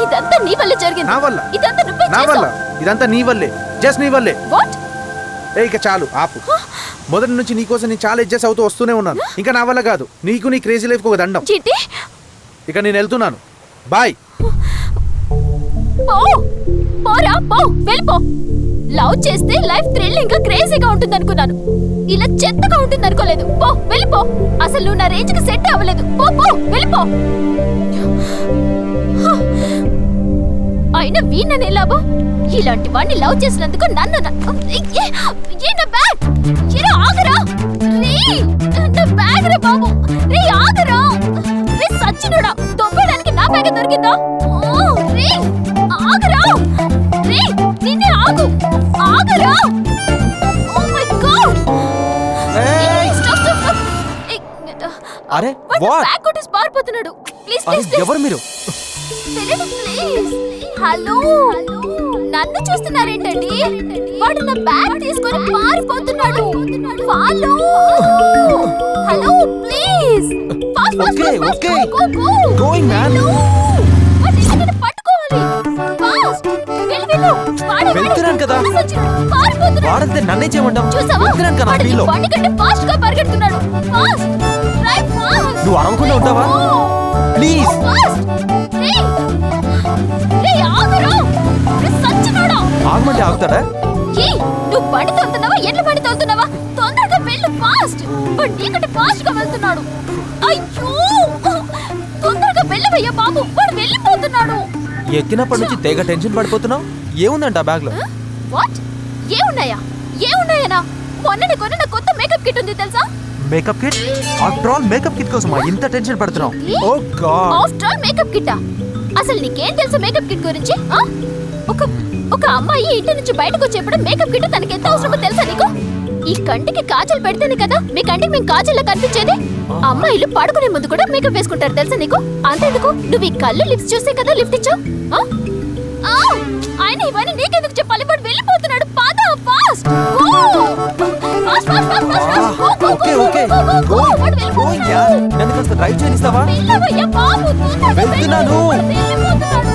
ఇదంతా నీ వల్లే జరిగింది. నా వల్ల? ఇదంతా నువ్వే నా వల్ల? చేసావు. ఇదంతా నీ వల్లే, జస్ట్ నీ వల్లే. వాట్? ఇక చాలు ఆపు. మొదటి నుంచి నీకోసం నేను చాలా అడ్జస్ట్ అవుతూ వస్తూనే ఉన్నాను. ఇంకా నా వల్ల కాదు. నీకు నీ క్రేజీ లైఫ్ ఒక దండం. చీటి ఇక నేను వెళ్తున్నాను. బాయ్. పో పోరా, పో, వెళ్ళిపో. లవ్ చేస్తే లైఫ్ థ్రిల్లింగ్ గా క్రేజీగా ఉంటుంది అనుకున్నాను. ఇలా చెత్తగా ఉంటుంది అనుకోలేదు. పో, వెళ్ళిపో. అసలు నువ్వు నా రేంజ్ కి సెట్ అవ్వలేదు. పో పో, వెళ్ళిపో. అయినా వీణనే లాభం. ఇలాంటి వాడిని లవ్ చేసినందుకు నన్ను ఆగరా రే, నా బ్యాగ్ రా బాబు. రే ఆగరా రే, సచ్చినోడా, దొబ్బడానికి నా బ్యాగ్ దొరికిందా? రే ఆగరా రే, నిన్నే ఆగు, ఆగరా. Oh my god. Stop stop stop. అరే వాట్? బ్యాగ్ కొట్టేసి పారిపోతున్నాడు. Please please. ఎవరు మీరు? ప్లీజ్. హలో, నన్ను చూస్తున్నారేంటండి? వాడు నా బ్యాగ్ తీసుకొని పారిపోతున్నాడు. Follow. Hello please. Fast fast fast. Go go. Going man. వాడిని పట్టుకోవాలి. ఫాస్ట్. వెళ్ళు. వెళ్తున్నాను కదా. పారిపోతున్నాడు. వాడంతే నన్నే చేయమంటాం. చూసావా? వెళ్తున్నాను కదా. ఫీల్ వాడి కంటే ఫాస్ట్ గా పరిగెడుతున్నాడు. ఫాస్ట్. Drive fast. నువ్వు అరవకుండా ఉంటావా? ప్లీజ్. ఫాస్ట్. రే ఆగరా. రే సచ్చినోడా. ఆగమంటే ఆగుతాడా? ఏయ్, నువ్వు బండి తోలుతున్నావా? ఎట్ల బండి తోలుతున్నావా? తొందరగా వెళ్ళు, ఫాస్ట్. వాడు నీకంటే ఫాస్ట్ గా వెళ్తున్నాడు. అయ్యో, తొందరగా వెళ్ళవయ్యా బాబు, వాడు వెళ్ళిపోతున్నాడు. ఎక్కినప్పటి నుంచి తెగ టెన్షన్ పడిపోతున్నావు. ఏముందంట ఆ బ్యాగ్ లో? వాట్? ఏమున్నాయనా? మొన్ననే కొన్న కొత్త మేకప్ కిట్ ఉంది తెలుసా? Makeup kit? After all makeup kit కోసమా ఇంత టెన్షన్ పడుతున్నావు? Oh God. After all makeup కిట్టా? అసలు నీకేం తెలుసు మేకప్ కిట్ గురించి? ఒక అమ్మాయి ఇంటి నుంచి బయటకు వచ్చేప్పుడు మేకప్ కిట్ తనకి ఎంత అవసరమో తెలుసా నీకు? ఈ కంటికి కాజల్ పెడితేనే కదా మీ కంటికి మేము కాజల్లా కనిపించేది. అమ్మాయిలు పడుకునే ముందు కూడా మేకప్ వేసుకుంటారు తెలుసా నీకు? అంతేందుకు నువ్వు ఈ కళ్ళు లిప్స్ చూసే కదా లిఫ్ట్ ఇచ్చావు. ఆయన ఇవన్నీ నీకెందుకు చెప్పాలి? వాడు వెళ్ళిపోతున్నాడు. పాద ఫాస్ట్. Okay okay. గోయింగ్ యార్. నన్ను కాస్త డ్రైవ్ చేయనిస్తావా? వెళ్ళవయ్యా బాబు, తొందరగా వెళ్తున్నాను. వెళ్ళిపోతున్నాడు.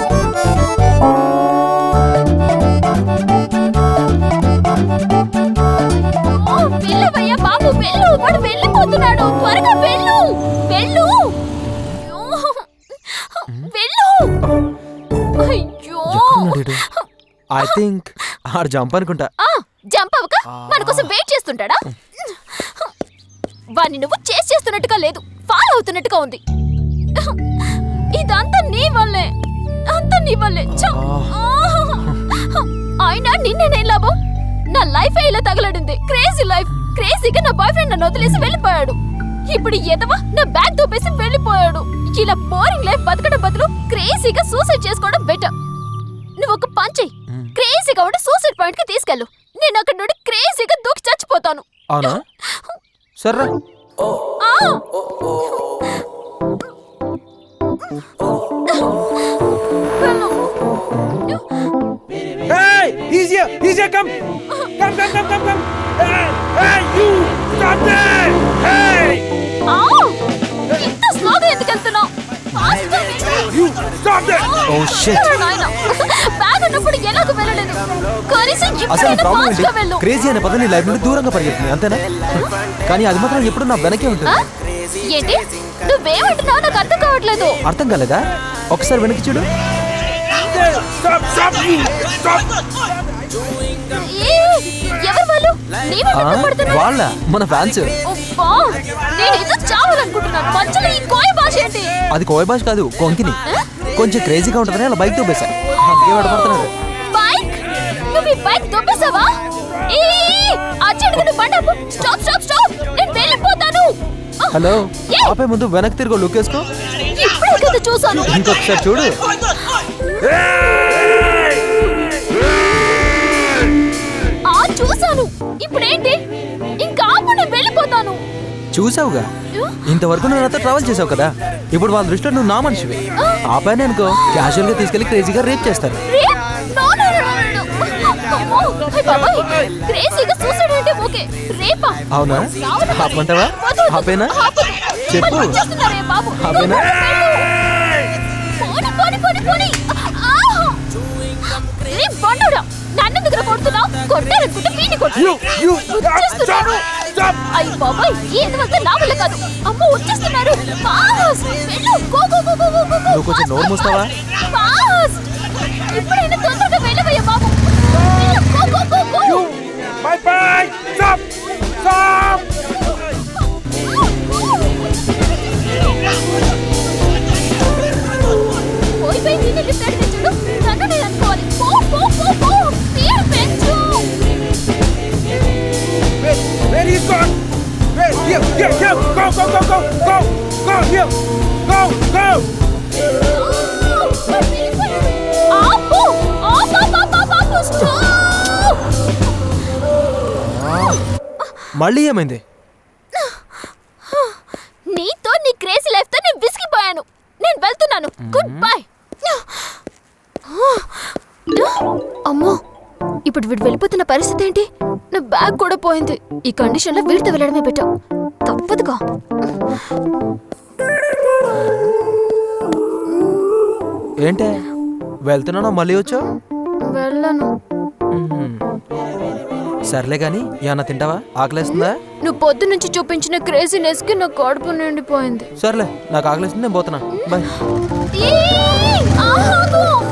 వెళ్ళవయ్యా బాబు, వెళ్ళు. వాడు వెళ్ళిపోతున్నాడు. త్వరగా వెళ్ళు. వెళ్ళు. వెళ్ళు. అయ్యో, ఐ థింక్ ఆడు జంప్ అనుకుంటా. జంప్ అవ్వక మన కోసం వెయిట్ చేస్తుంటాడా? వాణ్ణి నువ్వు చేస్తున్నట్టుగా లేదు, ఫాలో అవుతున్నట్టుగా ఉంది. ఇదంతా నీ వల్లే, అంతా నీ వల్లే. అయినా నిన్నే లాభం? నా లైఫ్ ఇలా తగలడింది. Crazy life. క్రేజీగా నా బాయ్ ఫ్రెండ్ నన్ను వదిలేసి వెళ్ళిపోయాడు. ఇప్పుడు ఎదవా నా బ్యాగ్ దూపేసి వెళ్ళిపోయాడు. ఇలా బోరింగ్ లైఫ్ బతకడం బదులు క్రేజీగా సూసైడ్ చేసుకోవడం బెటర్. నువ్వు ఒక పని చెయ్యి, క్రేజీగా ఉండి సూసైడ్ పాయింట్ కి తీసుకెళ్ళు. నేను అక్కడ నుండి క్రేజీగా దూకి చచ్చిపోతాను. అవునా? సరే. Hey, he's here, come. Hey, you, stop there. Hey. ఇంత స్లోగా ఎందుకు వెళ్తున్నావు? You, stop there. Oh shit. Bag ఉన్నప్పుడు ఎలాగో వెళ్ళలేదు. కనీసం అసలు ఇప్పుడైనా ప్రాబ్లం ఫాస్ట్ గా ఏంటి? వెళ్ళు. క్రేజీ అనే పదం నీ లైఫ్ నుండి దూరంగా పరిగెత్తుంది అంతేనా? కానీ అది మాత్రం ఎప్పుడు నా వెనకే ఉంటుంది. ఏంటి నువ్వేమంటున్నావు? నాకు అర్థం కావట్లేదు. అర్థం కాలేదా? ఒకసారి వెనక్కి చూడు. Stop. ఎవరు వాళ్ళు? వాళ్ళ మన ఫ్యాన్స్. నేనేదో చావాలనుకుంటున్నాను. మధ్యలో ఈ కోయ భాష ఏంటి? అది కోయ భాష కాదు, కొంకిని. కొంచెం క్రేజీగా ఉంటుందని అలా బైక్ దొబ్బేశా. అందుకే పడుతున్నాడు. బైక్? నువ్వు ఈ బైక్ దొబ్బేసావా? అర్జెంట్గా బండి ఆపు. స్టాప్. నేను వెళ్ళిపోతాను. హలో, ఆపే ముందు వెనక్కి తిరుగు, లుక్ వేసుకో. ఇప్పుడే కదా చూసాను. ఇంకొకసారి చూడు. చూసాను. ఇప్పుడేంటి? ఇంకా ఆపు, నేను వెళ్ళిపోతాను. చూసావుగా, ఇంతవరకు నువ్వు నాతో ట్రావెల్ చేసావు కదా. ఇప్పుడు వాళ్ళ దృష్టిలో నువ్వు నా మనిషివి. ఆపానే అనుకో, క్యాజువల్ గా తీసుకెళ్లి క్రేజీగా రేప్ చేస్తారు. అవునా? ఆపమంటావా? ఆపేనా? చెప్పు. ఆపేనా? వచ్చేస్తున్నారు. అయ్య బాబాయ్, ఏంటంటే నా వల్ల కాదు. అమ్మ వచ్చేస్తున్నారు. ఫాస్ట్ వెళ్ళు. Go go go go go go. నువ్వు కొంచెం నోరు మూస్తావా? ఫాస్ట్. ఇప్పుడైనా తొందరగా వెళ్ళవయ్యా బాబు. Go go go go. Bye bye. Stop stop. పోయి పోయి నిన్ను లిఫ్ట్ అడిగి చూడు. నన్ను నేను అనుకోవాలి. పో పో పో పో. స్పీడ్ పెంచు. Where is gone? Here. Go. Here. Go. ఆపు. ఆపు. స్టాప్. మళ్ళీ ఏమైంది? నీతో నీ క్రేజీ లైఫ్ తో నేను విసిగిపోయాను. నేను వెళ్తున్నాను. Good bye. అమ్మో, ఇప్పుడు వీడు వెళ్ళిపోతున్న పరిస్థితి ఏంటి? నా బ్యాగ్ కూడా పోయింది. ఈ కండిషన్ లో వీడితో వెళ్ళడమే బెటర్. తప్పదుగా. ఏంటే వెళ్తున్నానో మళ్ళీ వచ్చావు? వెళ్ళను. సర్లే గాని ఏమన్నా తింటావా? ఆకలేస్తుందా? నువ్వు పొద్దు నుంచి చూపించిన క్రేజీనెస్ కి నా కడుపు నిండిపోయింది. సర్లే, నాకు ఆకలేస్తుంది, నేను పోతున్నా. బాయ్.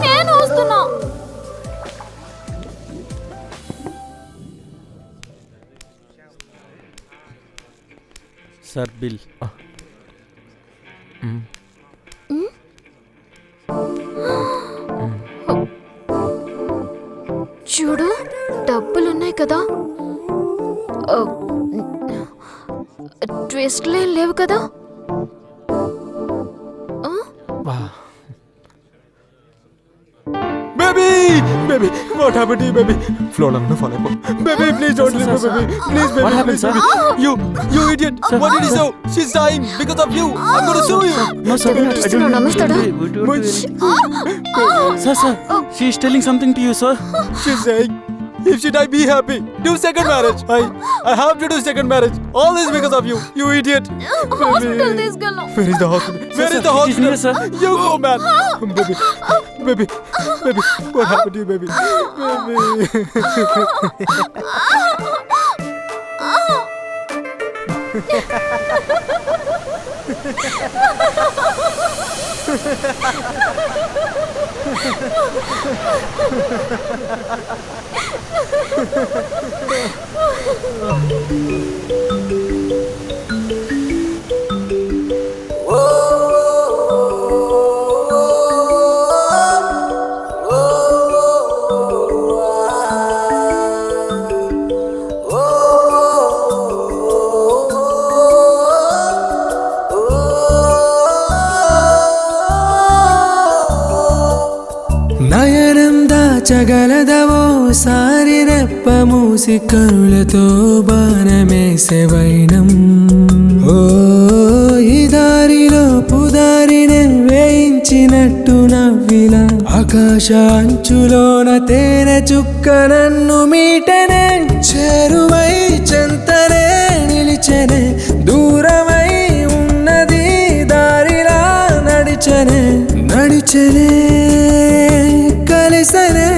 నేను వస్తున్నా. Sir bill. చూడు, డబ్బులున్నాయి కదా. ట్విస్ట్లే లేవు కదా. Baby, what happened to you, baby? Floor lang na follow. Baby, please don't leave me, baby. Please, baby. What happened, sir? You idiot. What did you say? She's dying because of you. I'm going to sue you. No, sir. నమస్తాడా? Sir. She is telling something to you, sir. She's saying, if she die, be happy. Do second marriage. I have to do second marriage. All this because of you. You idiot. Hospital తీసుకెళ్ళు. Where is the hospital? Where is the It is near, hospital? sir. You go, man. Baby. What happened to you, baby? నయనం దాచగలదవో సారి రెప్ప మూసి కరులతో బాణమేసే వైనం. ఓ ఈ దారిలో పుదారినే వేయించినట్టు నవ్విలా ఆకాశ అంచులోన తేనె చుక్క నన్ను మీటనే. చేరువై చెంతనే నిలిచెనే, దూరమై ఉన్నది దారిలా నడిచెనే కలిసనే.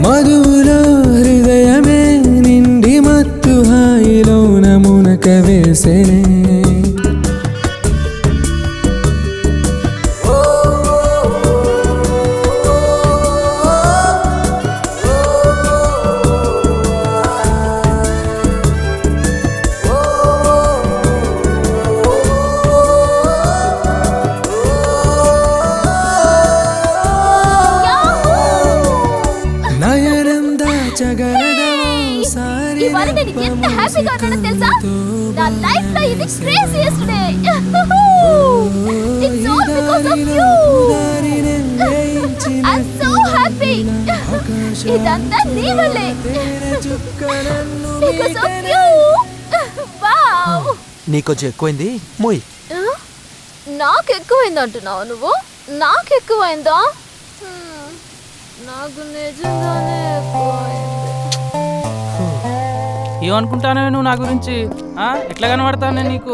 మధులో హృదయమే నిండి మత్తు హాయిలోన మునక వేసెనే. ఇవాళ నేను ఎంత హ్యాపీగా ఉన్నానో తెలుసా? నా లైఫ్ లో ఇది craziest day. It's all because of you. I'm so happy. ఇదంతా నీ వల్లే. Because of you. Wow. నీకొంచెం ఎక్కువైంది, మోయ్. నాకు ఎక్కువైంది అంటున్నావు నువ్వు? నాకు ఎక్కువైందా? నాకు నిజంగానే ఎక్కువైంది. ఏమనుకుంటానో నువ్వు నా గురించి? ఎట్లా కనబడతానే నీకు?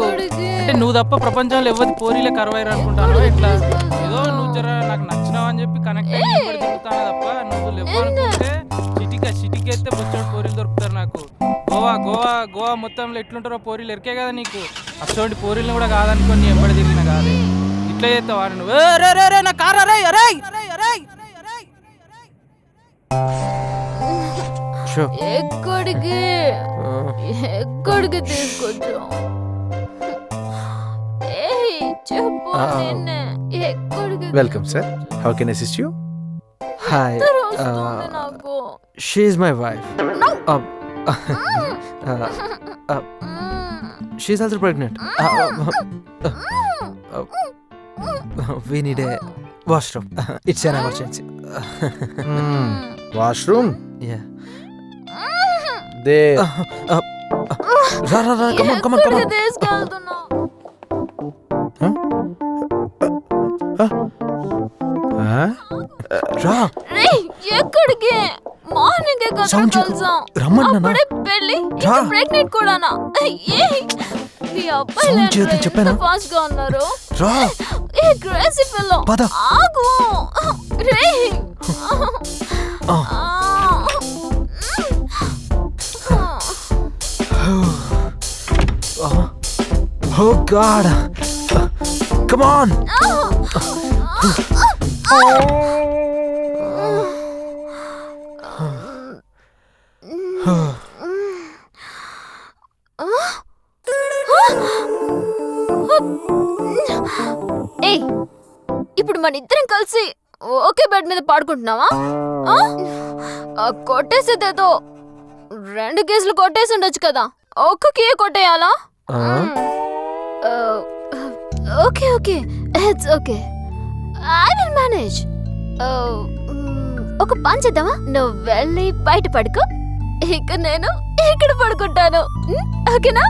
అంటే నువ్వు తప్ప ప్రపంచంలో ఎవరి పోరీలే కరవైరు అనుకుంటాను. ఎట్లా ఏదో నువ్వు జర నాకు నచ్చినావు అని చెప్పి కనెక్ట్ అయ్యి తిరుగుతాను తప్ప నువ్వు లేవు అనుకుంటే చిటికెత్తే బొచ్చడు పోరీలు దొరుకుతారు. గోవా మొత్తంలో ఎట్లుంటారో పోరీలు ఎరికే కదా నీకు. అటువంటి పోరీలను కూడా కాదనుకోని నీ ఎంబడి తిరిగిన కాదే. ఇట్లా చేస్తావా నువ్వు? రే నా కారు రే అరే ఎక్కడికి ఎక్కడికి తీసుకొచ్చావు? చెప్పు నిన్నే ఎక్కడికి welcome sir. How can assist you? Hi, వస్తుంది నాకు. She is my wife. She is also pregnant. We need a washroom. It's an emergency. Washroom Yeah. They Ra, come on. ఎక్కడికి తీసుకెళ్తున్నావు? Ra, రే ఎక్కడికి? మార్నింగ్ కదా Sound చేయకు. కలిసాం. రమ్మన్నా. అప్పుడే పెళ్లి, రా. ప్రెగ్నెంట్ కూడానా? ఏయ్, మీ అబ్బాయిలు Sound చేయొద్దని చెప్పానా? ఫాస్ట్ గా ఉన్నారు. Ra. ఏ క్రేజీ ఫెల్లో, పద. ఆగు. రే Oh God. Come on. ఏయ్, ఇప్పుడు మన ఇద్దరం కలిసి ఒకే బెడ్ మీద పాడుకుంటున్నావా? కొట్టేసేదేదో 2 కేసులు కొట్టేసి ఉండొచ్చు కదా, ఒక్క కీ కొట్టేయాలా? Okay it's okay, I will manage. ఒక పని చేద్దామా? నువ్వు వెళ్ళి బయట పడుకో, ఇక నేను ఇక్కడ పడుకుంటాను. ఓకేనా?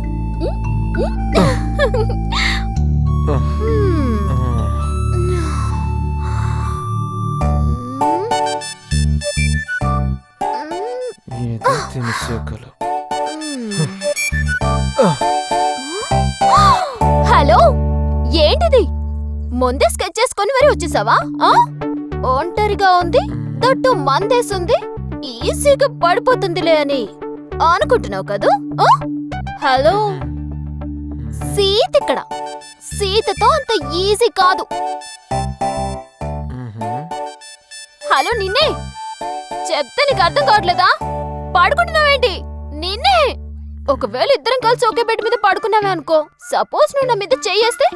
హలో, ఏంటిది? ముందే స్కెచ్ చేసుకొని మరి వచ్చేసావా? ఒంటరిగా ఉంది, తట్టు మందేసుంది, ఈజీగా పడిపోతుందిలే అని అనుకుంటున్నావు కదూ? హలో, సీత ఇక్కడ. సీతతో అంత ఈజీ కాదు. హలో, నిన్నే చెప్తే నీకు అర్థం కావట్లేదా? పడుకుంటున్నావేంటి? నిన్నే. ఒకవేళ ఇద్దరం కలిసి ఒకే బెడ్ మీద పడుకున్నావే అనుకో, సపోజ్ నువ్వు నా మీద చెయ్యేస్తే,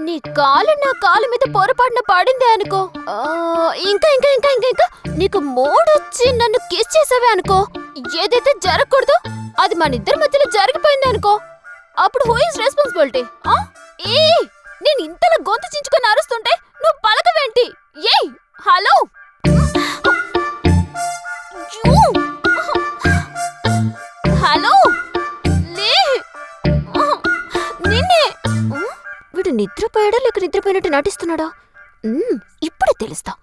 నీ కాలు నా కాలు మీద పొరపాటున పడిందే అనుకో, ఇంకా ఇంకా ఇంకా ఇంకా ఇంకా నీకు మూడొచ్చి నన్ను కిస్ చేసావే అనుకో, ఏదైతే జరగకూడదు అది మన ఇద్దరి మధ్యలో జరిగిపోయింది అనుకో, అప్పుడు హూ ఇస్ రెస్పాన్సిబిలిటీ? నేను ఇంతలా గొంతు చించుకొని అరుస్తుంటే నువ్వు పలకవేంటి? ఏయ్ హలో, హలో, లే. నిన్నే. వీడు నిద్రపోయాడా లేక నిద్రపోయినట్టు నటిస్తున్నాడా? ఇప్పుడే తెలుస్తా.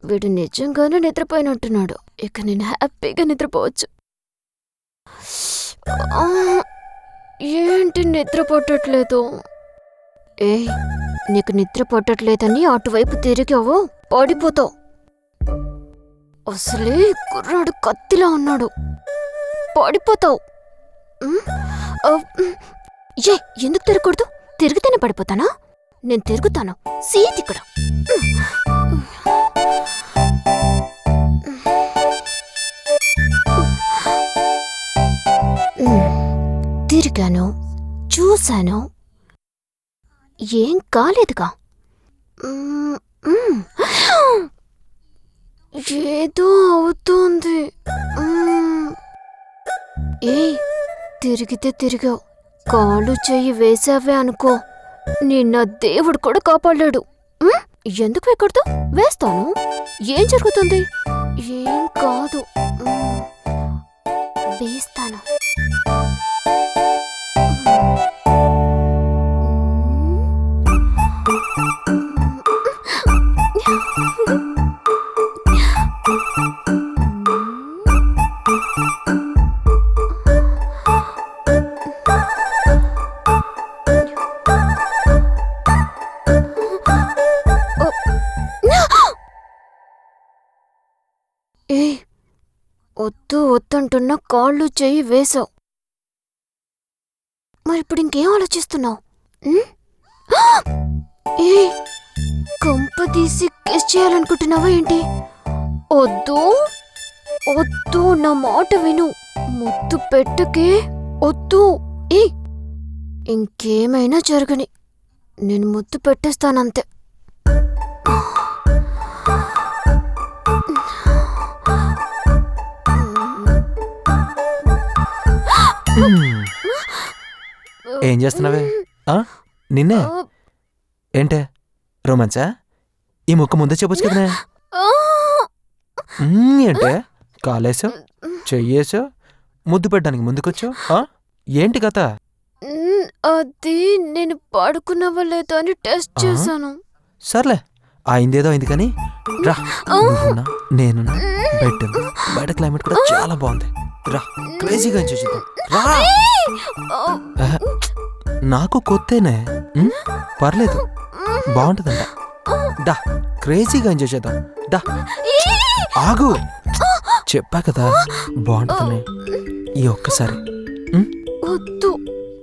వీడు నిజంగానే నిద్రపోయినట్టున్నాడు. ఇక నేను హ్యాపీగా నిద్రపోవచ్చు. ఏంటి నిద్ర పట్టట్లేదు? నీకు నిద్ర పట్టట్లేదని అటువైపు తిరిగావు, పడిపోతావు. అసలే కుర్రాడు కత్తిలా ఉన్నాడు, పడిపోతావు. ఎందుకు తిరగకూడదు? తిరిగితేనే పడిపోతానా? నేను తిరుగుతాను. సీట్ ఇక్కడ. తిరిగాను, చూశాను, ఏం కాలేదుగా. ఏదో అవుతోంది. తిరిగితే తిరిగావు, కాలు చెయ్యి వేసావే అనుకో, నిన్న దేవుడు కూడా కాపాడలేడు. ఎందుకు వేయకూడదు? వేస్తాను. ఏం జరుగుతుంది? ఏం కాదు, వేస్తాను. ఏ వద్దు వద్దంటున్నా కాళ్ళు చెయ్యి వేసావు. మరిప్పుడు ఇంకేం ఆలోచిస్తున్నావు? ఏ కంప తీసి కిస్ చేయాలనుకుంటున్నావా ఏంటి? వద్దు వద్దు, నా మాట విను. ముద్దు పెట్టకే, వద్దు. ఏ ఇంకేమైనా జరగని, నేను ముద్దు పెట్టేస్తానంతే. ఏం చేస్తున్నావే? నిన్నే ఏంటే రొమాన్సా? ఈ ముక్క ముందే చెప్పొచ్చు కదనే. ఏంటే కాలేసావు, చెయ్యేసావు, ముద్దు పెట్టడానికి ముందుకొచ్చావు? ఏంటి కథ? అది నేను పడుకున్నావా లేదో అని టెస్ట్ చేశాను. సర్లే, అయిందేదో అయింది కానీ రా, నువ్వున్నా నేనున్నా, బెడ్ ఉంది, బయట క్లైమేట్ కూడా చాలా బాగుంది. రా, క్రేజీగా ఎంజాయ్ చేద్దాం. రా, నాకు కొత్తేనే, పర్లేదు, బాగుంటుందంట. డా, క్రేజీగా ఎంజాయ్ చేద్దాం. డా, ఆగు, చెప్పా కదా బాగుంటుంది. ఈ ఒక్కసారి వద్దు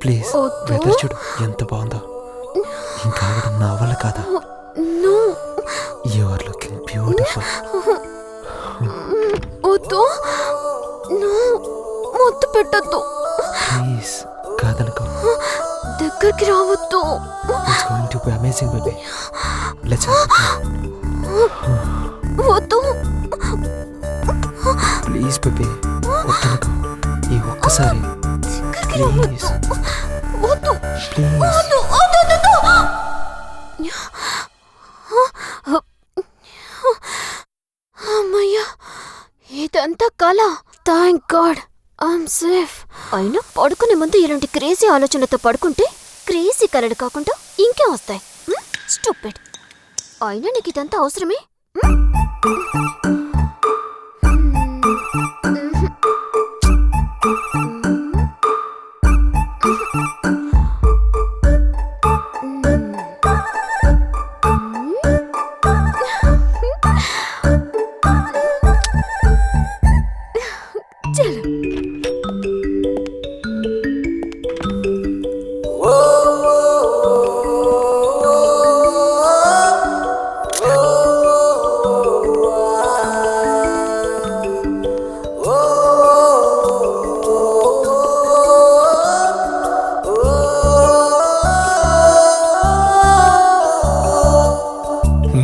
ప్లీజ్. వెదర్ చూడు ఎంత బాగుందో. ఇంకా ఆగడం నా వల్ల కాదా? You are looking beautiful. వద్దు, ముద్దు పెట్టద్దు ప్లీజ్. కాదనుకో, దగ్గరికి రావద్దు. It's going to be amazing baby. Let's వద్దు ప్లీజ్ బేబీ, వద్దనుకో. ఈ ఒక్కసారి ప్లీజ్ వద్దు ప్లీజ్. అమ్మయ్యా, ఇదంతా కళ. Thank god I'm safe. అయినా పడుకునే ముందు ఇలాంటి క్రేజీ ఆలోచనతో పడుకుంటే క్రేజీ కలలు కాకుండా ఇంకేం వస్తాయి? స్టూపిడ్. అయినా నీకు ఇదంతా అవసరమే?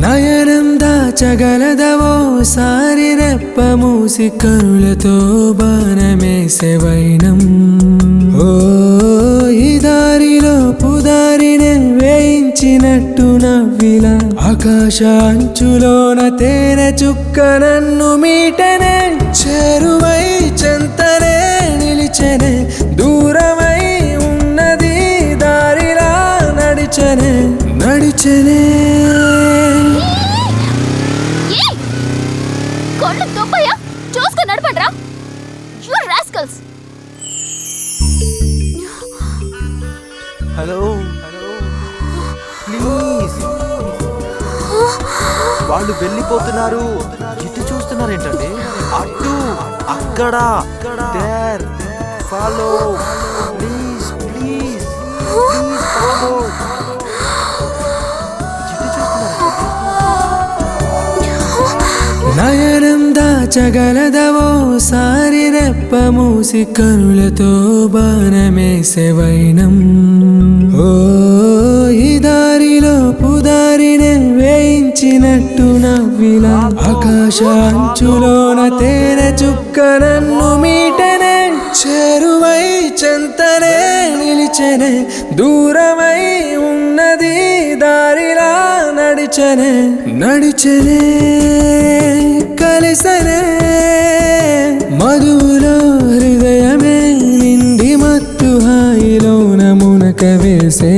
నయనం దాచగలదవో సారి రెప్ప మూసి కనులతో బాణమేసే వైనం. ఓ ఈ దారిలో పుదారినే వేయించినట్టు నవ్విలా ఆకాశ అంచులోన తేనె చుక్క నన్ను మీటనే. చేరువై చెంతనే నిలిచెనే, దూరమై ఉన్నది దారిలా నడిచెనే నడిచెనే. కళ్ళు తొప్పయ్యా, చూసుకొని నడపండ్రా. You rascals. Hello please. వాళ్ళు వెళ్ళిపోతున్నారు, ఇటు చూస్తున్నారు ఏంటండి? అటు, అక్కడ, there, follow. Please please please follow. ఇటు చూస్తున్నారు. నయనం దాచగలదవో సారి రెప్ప మూసి కనులతో బాణమేసే వైనం. ఓ ఈ దారిలో పుదారినే వేయించినట్టు నవ్విలా ఆకాశ అంచులోన తేనె చుక్క నన్ను మీటనే. చేరువై చెంతనే నిలిచెనే, దూరమై ఉన్నది దారిలా నడిచెనే నడిచెనే. కలిసనే మధులో హృదయమే నిండి మత్తు హాయిలోన మునక వేసే.